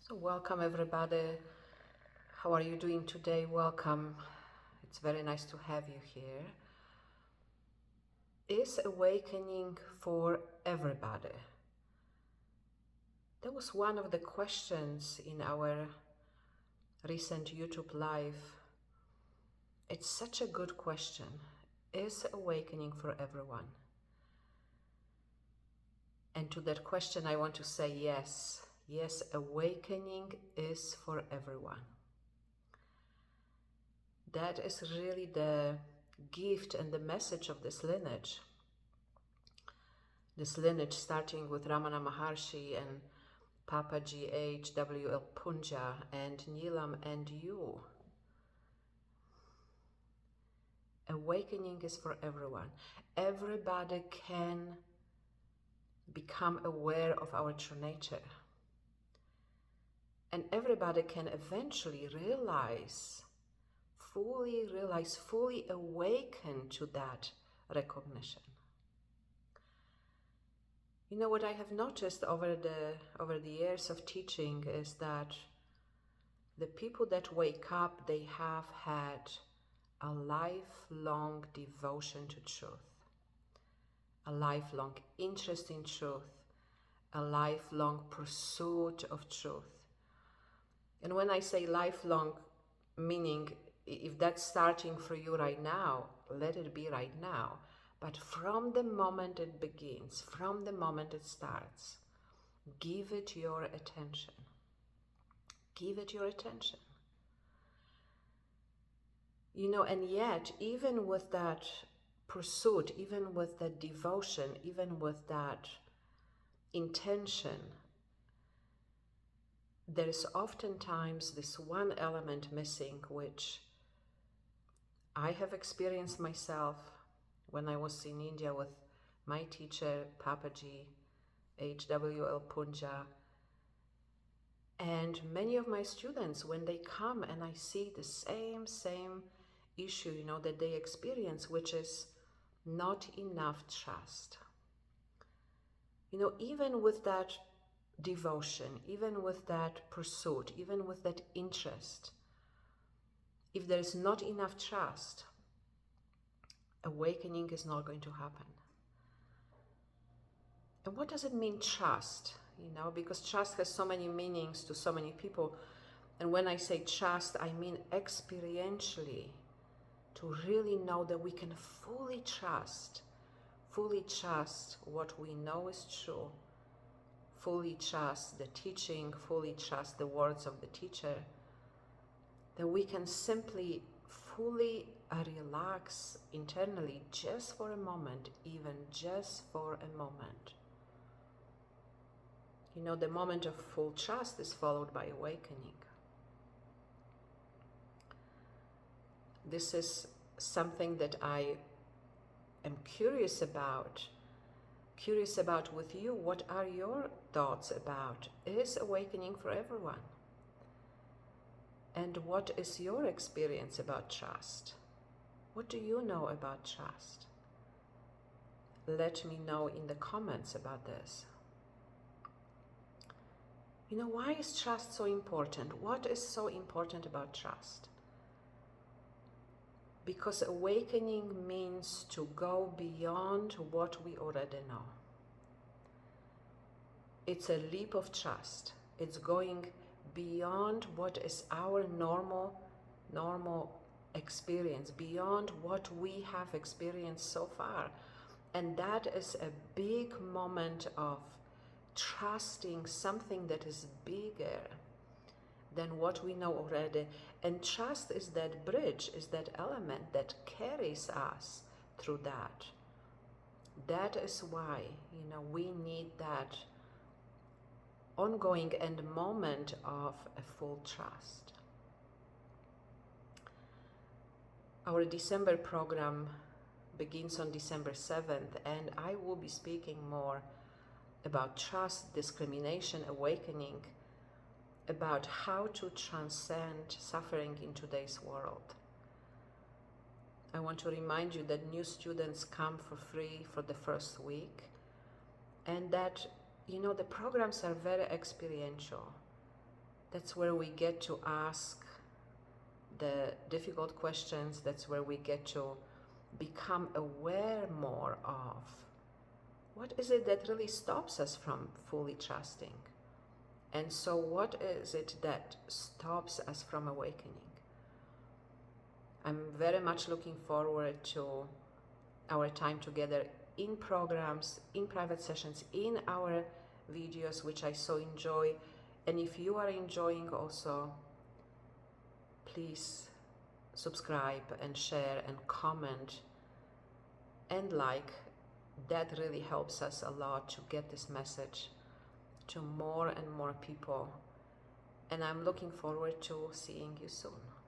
So welcome everybody. How are you doing today? Welcome. It's very nice to have you here. Is awakening for everybody? That was one of the questions in our recent YouTube live. It's such a good question. Is awakening for everyone? And to that question I want to say yes. Yes, awakening is for everyone. That is really the gift and the message of this lineage. This lineage starting with Ramana Maharshi and Papaji H.W.L. Poonja and Neelam and you. Awakening is for everyone. Everybody can become aware of our true nature. And everybody can eventually fully awaken to that recognition. You know what I have noticed over the years of teaching is that the people that wake up, they have had a lifelong devotion to truth, a lifelong interest in truth, a lifelong pursuit of truth. And when I say lifelong, meaning if that's starting for you right now, let it be right now. But from the moment it begins, from the moment it starts, give it your attention. Give it your attention. You know, and yet, even with that pursuit, even with that devotion, even with that intention, there is oftentimes this one element missing, which I have experienced myself when I was in India with my teacher, Papaji H.W.L. Poonja, and many of my students, when they come and I see the same issue, you know, that they experience, which is not enough trust. You know, even with that devotion, even with that pursuit, even with that interest, if there is not enough trust, awakening is not going to happen. And what does it mean, trust? You know, because trust has so many meanings to so many people. And when I say trust, I mean experientially, to really know that we can fully trust what we know is true, fully trust the teaching, fully trust the words of the teacher, that we can simply fully relax internally just for a moment, even just for a moment. You know, the moment of full trust is followed by awakening. This is something that I am curious about with you. What are your thoughts about? Is awakening for everyone? And what is your experience about trust? What do you know about trust? Let me know in the comments about this. You know, why is trust so important? What is so important about trust? Because awakening means to go beyond what we already know. It's a leap of trust. It's going beyond what is our normal experience, beyond what we have experienced so far. And that is a big moment of trusting something that is bigger than what we know already. And trust is that bridge, is that element that carries us through that. That is why, you know, we need that ongoing and moment of a full trust. Our December program begins on December 7th, and I will be speaking more about trust, discrimination, awakening, about how to transcend suffering in today's world. I want to remind you that new students come for free for the first week, and that, you know, the programs are very experiential. That's where we get to ask the difficult questions. That's where we get to become aware more of what is it that really stops us from fully trusting. And so what is it that stops us from awakening? I'm very much looking forward to our time together in programs, in private sessions, in our videos, which I so enjoy. And if you are enjoying also, please subscribe and share and comment and like. That really helps us a lot to get this message to more and more people. And I'm looking forward to seeing you soon.